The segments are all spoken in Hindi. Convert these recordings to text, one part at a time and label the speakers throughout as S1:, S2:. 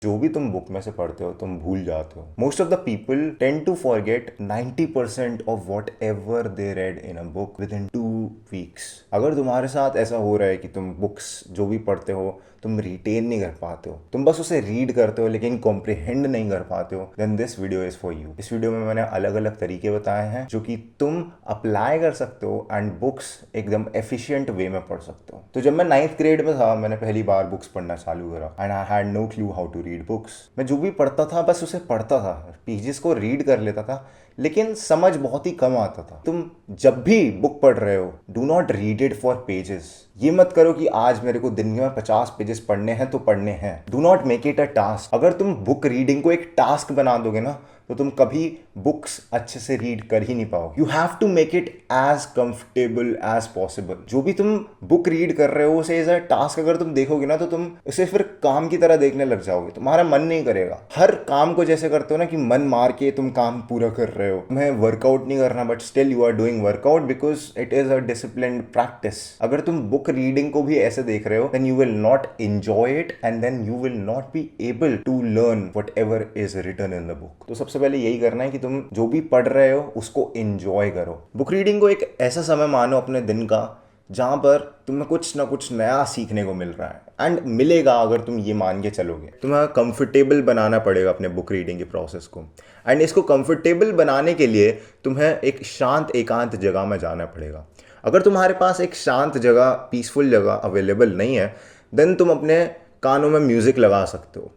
S1: जो भी तुम बुक में से पढ़ते हो तुम भूल जाते हो। Most of the people tend to forget 90% of whatever they read in a book within 2 weeks. अगर तुम्हारे साथ ऐसा हो रहा है कि तुम बुक्स जो भी पढ़ते हो तुम रिटेन नहीं कर पाते हो, तुम बस उसे रीड करते हो लेकिन कॉम्प्रिहेंड नहीं कर पाते हो, then this video is for you. इस वीडियो में मैंने अलग अलग तरीके बताए हैं जो कि तुम अप्लाई कर सकते हो एंड बुक्स एकदम एफिशिएंट वे में पढ़ सकते हो। तो जब मैं 9th ग्रेड में था मैंने पहली बार बुक्स पढ़ना चालू करा and I had no clue how to read books. मैं जो भी पढ़ता था बस उसे पढ़ता था, पेजेस को रीड कर लेता था लेकिन समझ बहुत ही कम आता था। तुम जब भी बुक पढ़ रहे हो do not read it for pages. ये मत करो कि आज मेरे को दिन में 50 पेजेस पढ़ने हैं तो पढ़ने हैं। Do not make it a task. अगर तुम बुक रीडिंग को एक टास्क बना दोगे ना तो तुम कभी बुक्स अच्छे से रीड कर ही नहीं पाओगे। You have to make it as comfortable as possible. जो भी तुम बुक रीड कर रहे हो उसे एज अ टास्क अगर तुम देखोगे ना तो तुम उसे फिर काम की तरह देखने लग जाओगे, तुम्हारा मन नहीं करेगा। हर काम को जैसे करते हो ना कि मन मार के तुम काम पूरा कर रहे हो, तुम्हें वर्कआउट नहीं करना but still you are doing workout because it is a disciplined practice. अगर तुम बुक रीडिंग को भी ऐसे देख रहे हो then you will not enjoy it and then you will not be able to learn whatever is written in the book. तो सबसे पहले यही करना है कि तुम जो भी पढ़ रहे हो उसको एंजॉय करो। बुक रीडिंग को एक ऐसा समय मानो अपने दिन का जहां पर तुम्हें कुछ ना कुछ नया सीखने को मिल रहा है एंड मिलेगा। अगर तुम ये मान के चलोगे तुम्हें कंफर्टेबल बनाना पड़ेगा अपने बुक रीडिंग के प्रोसेस को एंड इसको कंफर्टेबल बनाने के लिए तुम्हें एक शांत एकांत जगह में जाना पड़ेगा। अगर तुम्हारे पास एक शांत जगह पीसफुल जगह अवेलेबल नहीं है देन तुम अपने कानों में म्यूज़िक लगा सकते हो।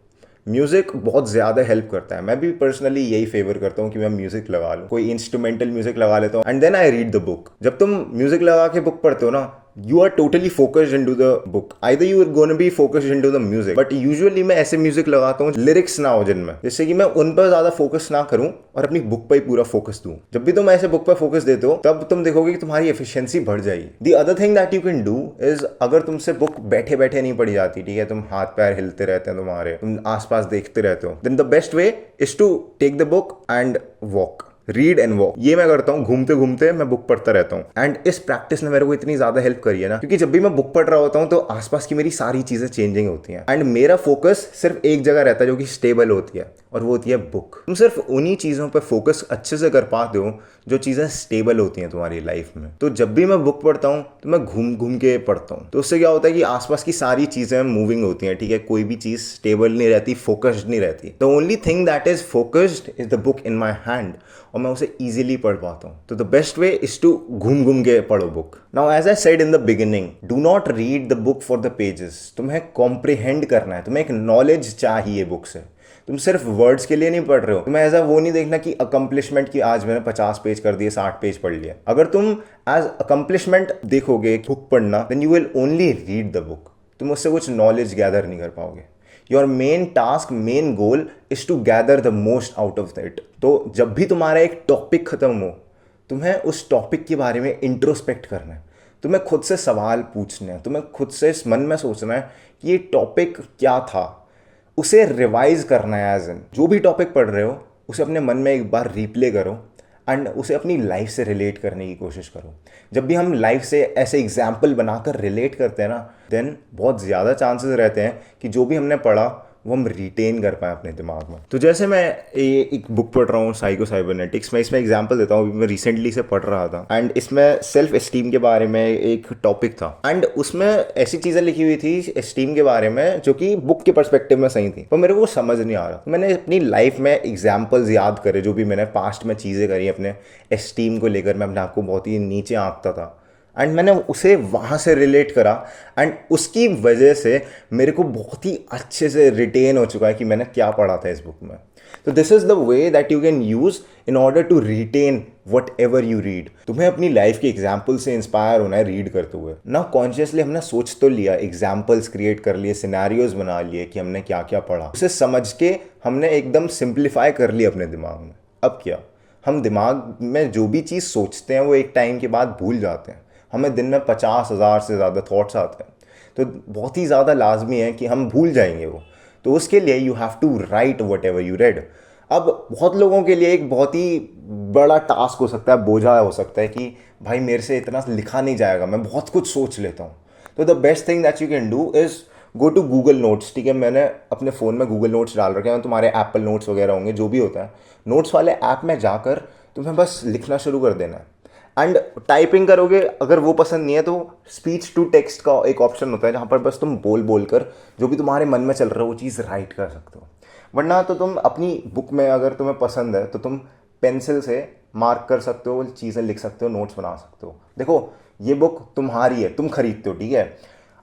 S1: म्यूज़िक बहुत ज़्यादा हेल्प करता है। मैं भी पर्सनली यही फेवर करता हूँ कि मैं म्यूज़िक लगा लूँ, कोई इंस्ट्रूमेंटल म्यूज़िक लगा लेता हूँ and then I read the book. जब तुम म्यूज़िक लगा के बुक पढ़ते हो ना you are totally focused into the book. Either you are gonna be focused into the music but usually मैं ऐसे म्यूजिक लगाता हूँ लिरिक्स ना हो जिनमें, जिससे कि मैं उन पर ज़्यादा फोकस ना करूँ और अपनी बुक पर ही पूरा फोकस दूँ। जब भी तुम ऐसे बुक पर फोकस देते हो तब तुम देखोगे कि तुम्हारी एफिशिएंसी बढ़ जाएगी। The other thing that you can do is अगर तुमसे बुक बैठे बैठे नहीं पढ़ी जाती, ठीक है, तुम हाथ पैर हिलते रहते हैं, तुम्हारे तुम आसपास देखते रहते हो, then the best way is to take the book and walk, read and walk. ये मैं करता हूँ, घूमते घूमते मैं बुक पढ़ता रहता हूँ एंड इस प्रैक्टिस ने मेरे को इतनी ज्यादा हेल्प करी है ना, क्योंकि जब भी मैं बुक पढ़ रहा होता हूँ तो आसपास की मेरी सारी चीजें चेंजिंग होती हैं एंड मेरा फोकस सिर्फ एक जगह रहता है जो कि स्टेबल होती है और वो होती है बुक। तुम सिर्फ उन्हीं चीजों पर फोकस अच्छे से कर पाते हो जो चीजें स्टेबल होती हैं तुम्हारी लाइफ में। तो जब भी मैं बुक पढ़ता हूँ तो मैं घूम घूम के पढ़ता हूँ, तो उससे क्या होता है कि आसपास की सारी चीजें मूविंग होती हैं, ठीक है, कोई भी चीज स्टेबल नहीं रहती, फोकस्ड नहीं रहती। The only thing that is focused is the book in my hand और मैं उसे इजीली पढ़ पाता हूँ। तो the best way is to घूम घूम के पढ़ो book. Now as I said in the beginning, do not read the book for the pages. तुम्हें कॉम्प्रिहेंड करना है, तुम्हें एक नॉलेज चाहिए बुक से। तुम सिर्फ वर्ड्स के लिए नहीं पढ़ रहे हो। तुम्हें ऐसा वो नहीं देखना कि अकम्पलिशमेंट की आज मैंने 50 पेज कर दिए, 60 पेज पढ़ लिया। अगर तुम एज अकम्पलिशमेंट देखोगे बुक पढ़ना then you will only read the book. तुम उससे कुछ नॉलेज गैदर नहीं कर पाओगे। Your main task, main goal is to gather the most out of that. तो जब भी तुम्हारा एक टॉपिक खत्म हो तुम्हें उस टॉपिक के बारे में इंट्रोस्पेक्ट करना है, तुम्हें खुद से सवाल पूछने हैं, तुम्हें खुद से इस मन में सोचना है कि ये टॉपिक क्या था, उसे रिवाइज करना है। एज इन जो भी टॉपिक पढ़ रहे हो उसे अपने मन में एक बार रिप्ले करो एंड उसे अपनी लाइफ से रिलेट करने की कोशिश करो। जब भी हम लाइफ से ऐसे एग्जाम्पल बनाकर रिलेट करते हैं ना देन बहुत ज़्यादा चांसेस रहते हैं कि जो भी हमने पढ़ा वो हम रिटेन कर पाए अपने दिमाग में। तो जैसे मैं एक बुक पढ़ रहा हूँ साइको साइबरनेटिक्स, मैं इसमें एग्जांपल देता हूँ। मैं रिसेंटली से पढ़ रहा था एंड इसमें सेल्फ एस्टीम के बारे में एक टॉपिक था एंड उसमें ऐसी चीज़ें लिखी हुई थी एस्टीम के बारे में जो कि बुक के पर्सपेक्टिव में सही थी, पर मेरे को समझ नहीं आ रहा। तो मैंने अपनी लाइफ में एग्जाम्पल्स याद करे जो भी मैंने पास्ट में चीज़ें करी अपने एस्टीम को लेकर। मैं अपने आप को बहुत ही नीचे आंकता था एंड मैंने उसे वहाँ से रिलेट करा एंड उसकी वजह से मेरे को बहुत ही अच्छे से रिटेन हो चुका है कि मैंने क्या पढ़ा था इस बुक में। तो this is the way that you can use in order to retain whatever you read. तुम्हें अपनी लाइफ के एग्जाम्पल से इंस्पायर होना है रीड करते हुए ना। कॉन्शियसली हमने सोच तो लिया, एग्जाम्पल्स क्रिएट कर लिए, सिनेरियोज बना लिए कि हमने क्या क्या पढ़ा, उसे समझ के हमने एकदम सिंप्लीफाई कर लिया अपने दिमाग में। अब क्या, हम दिमाग में जो भी चीज़ सोचते हैं वो एक टाइम के बाद भूल जाते हैं। हमें दिन में 50,000 से ज़्यादा थॉट्स आते हैं, तो बहुत ही ज़्यादा लाजमी है कि हम भूल जाएंगे वो। तो उसके लिए you have to write whatever you read. अब बहुत लोगों के लिए एक बहुत ही बड़ा टास्क हो सकता है, बोझा हो सकता है कि भाई मेरे से इतना लिखा नहीं जाएगा, मैं बहुत कुछ सोच लेता हूँ। तो the best thing that you can do is go to Google notes, ठीक है, मैंने अपने फ़ोन में गूगल नोट्स डाल रखे हैं, तुम्हारे एप्पल नोट्स वगैरह होंगे, जो भी होता है, नोट्स वाले ऐप में जाकर तुम्हें बस लिखना शुरू कर देना है। एंड टाइपिंग करोगे, अगर वो पसंद नहीं है तो स्पीच टू टेक्स्ट का एक ऑप्शन होता है जहाँ पर बस तुम बोल बोल कर जो भी तुम्हारे मन में चल रहा है वो चीज़ राइट कर सकते हो। वरना तो तुम अपनी बुक में अगर तुम्हें पसंद है तो तुम पेंसिल से मार्क कर सकते हो, चीज़ें लिख सकते हो, नोट्स बना सकते हो। देखो ये बुक तुम्हारी है, तुम खरीदते हो, ठीक है,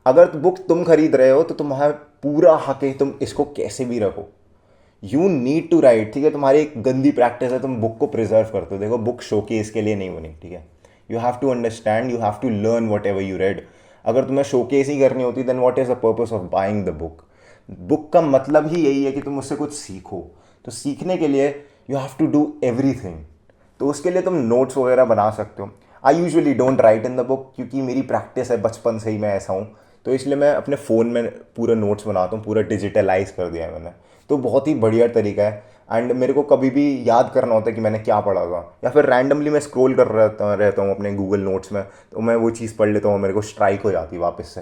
S1: अगर बुक तुम खरीद रहे हो तो तुम्हारा पूरा हक है तुम इसको कैसे भी रखो। यू नीड टू राइट, ठीक है, तुम्हारी एक गंदी प्रैक्टिस है, तुम बुक को प्रिजर्व करते हो। देखो बुक शोकेस के लिए नहीं बनी, ठीक है, you have to understand, you have to learn whatever you read. अगर तुम्हें शोकेस ही करनी होती then what is the purpose of buying the book. Book का मतलब ही यही है कि तुम उससे कुछ सीखो, तो सीखने के लिए you have to do everything. तो उसके लिए तुम नोट्स वगैरह बना सकते हो। I usually don't write in the book क्योंकि मेरी प्रैक्टिस है, बचपन से ही मैं ऐसा हूँ, तो इसलिए मैं अपने फ़ोन में पूरा नोट्स बनाता हूँ, पूरा डिजिटलाइज कर दिया है मैंने। तो बहुत ही बढ़िया तरीका है। एंड मेरे को कभी भी याद करना होता है कि मैंने क्या पढ़ा था, या फिर रैंडमली मैं स्क्रॉल कर रहता हूँ अपने गूगल नोट्स में, तो मैं वो चीज़ पढ़ लेता हूँ, मेरे को स्ट्राइक हो जाती है वापस से।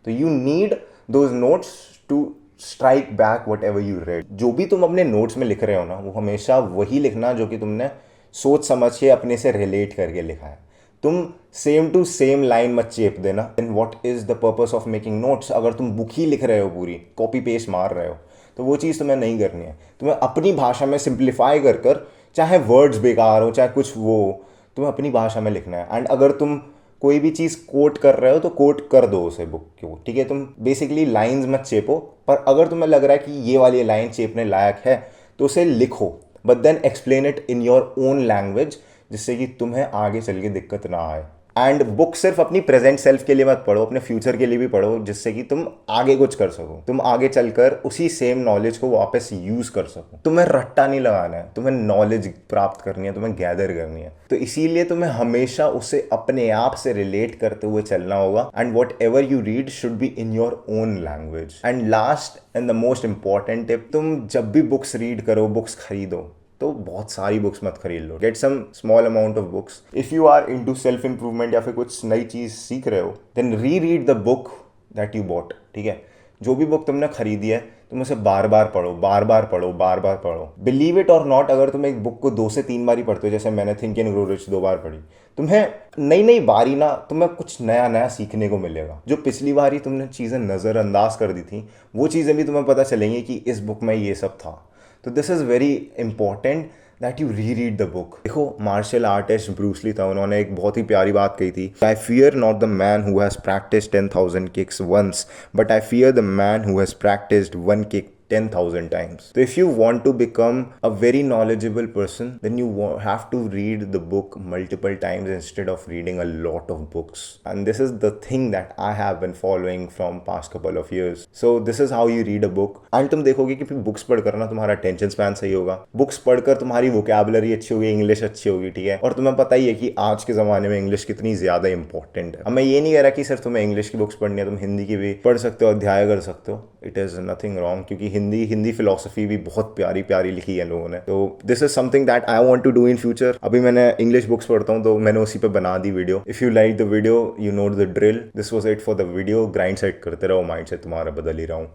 S1: तो you need those notes to strike back whatever you read. जो भी तुम अपने नोट्स में लिख रहे हो ना, वो हमेशा वही लिखना जो कि तुमने सोच समझ के अपने से रिलेट करके लिखा है। तुम सेम टू सेम लाइन मत चेप देना। Then what is the purpose of making notes. अगर तुम बुक ही लिख रहे हो, पूरी कॉपी पेस्ट मार रहे हो, तो वो चीज़ तुम्हें नहीं करनी है। तुम्हें अपनी भाषा में सिंप्लीफाई कर कर, चाहे वर्ड्स बेकार हो चाहे कुछ वो, तुम्हें अपनी भाषा में लिखना है। एंड अगर तुम कोई भी चीज़ कोट कर रहे हो तो कोट कर दो उसे बुक को, ठीक है, तुम बेसिकली लाइंस मत चेपो। पर अगर तुम्हें लग रहा है कि ये वाली लाइन चेपने लायक है तो उसे लिखो, but then explain it in your own language, जिससे कि तुम्हें आगे चल के दिक्कत ना आए। एंड बुक सिर्फ अपनी प्रेजेंट सेल्फ के लिए मत पढ़ो, अपने फ्यूचर के लिए भी पढ़ो, जिससे कि तुम आगे कुछ कर सको, तुम आगे चलकर उसी सेम नॉलेज को वापस यूज कर सको। तुम्हें रट्टा नहीं लगाना है, तुम्हें नॉलेज प्राप्त करनी है, तुम्हें गैदर करनी है। तो इसीलिए तुम्हें हमेशा उसे अपने आप से रिलेट करते हुए चलना होगा। And what ever you read should be in your own language. And last and the most important tip, तुम जब भी बुक्स रीड करो, बुक्स खरीदो, तो बहुत सारी बुक्स मत खरीद लो। Get some small amount of books. If you are into self improvement या फिर कुछ नई चीज़ सीख रहे हो, then reread the book that you bought, ठीक है। जो भी बुक तुमने खरीदी है तुम उसे बार बार पढ़ो, बार बार पढ़ो, बार बार पढ़ो। बिलीव इट और नॉट, अगर तुम एक बुक को 2 से 3 बार ही पढ़ते हो, जैसे मैंने थिंक एंड ग्रो रिच 2 बार पढ़ी, तुम्हें नई नई बारी ना, तुम्हें कुछ नया नया सीखने को मिलेगा। जो पिछली बार ही तुमने चीज़ें नज़रअंदाज कर दी थी, वो चीज़ें भी तुम्हें पता चलेंगी कि इस बुक में ये सब था। तो this is very important that you reread the book. देखो मार्शल आर्टिस्ट ब्रूस ली था, उन्होंने एक बहुत ही प्यारी बात कही थी, I fear not the man who has practiced 10,000 kicks once, but I fear the man who has practiced 1 kick 10,000 times. So if you want to become a very knowledgeable person, then you have to read the book multiple times instead of reading a lot of books. And this is the thing that I have been following from past couple of years. So this is how you read a book. And तुम देखोगे कि बुक्स पढ़कर ना तुम्हारा attention span सही होगा, बुक्स पढ़कर तुम्हारी vocabulary अच्छी होगी, इंग्लिश अच्छी होगी, ठीक है। और तुम्हें पता ही है कि आज के ज़माने में इंग्लिश कितनी ज़्यादा इंपॉर्टेंट है। अब मैं ये नहीं कह रहा कि सिर्फ तुम्हें इंग्लिश की बुक्स पढ़नी है, तुम हिंदी की भी पढ़ सकते हो, अध्याय कर सकते हो, इट इज़ नथिंग रॉन्ग, क्योंकि हिंदी फिलोसफी भी बहुत प्यारी प्यारी लिखी है लोगों ने। तो this is something that I want to do in future. अभी मैंने इंग्लिश बुक्स पढ़ता हूँ तो मैंने उसी पे बना दी video. If you like the video, you know the drill. This was it for the video. Grindset करते रहो, माइंड सेट तुम्हारा बदल ही रहा हूँ।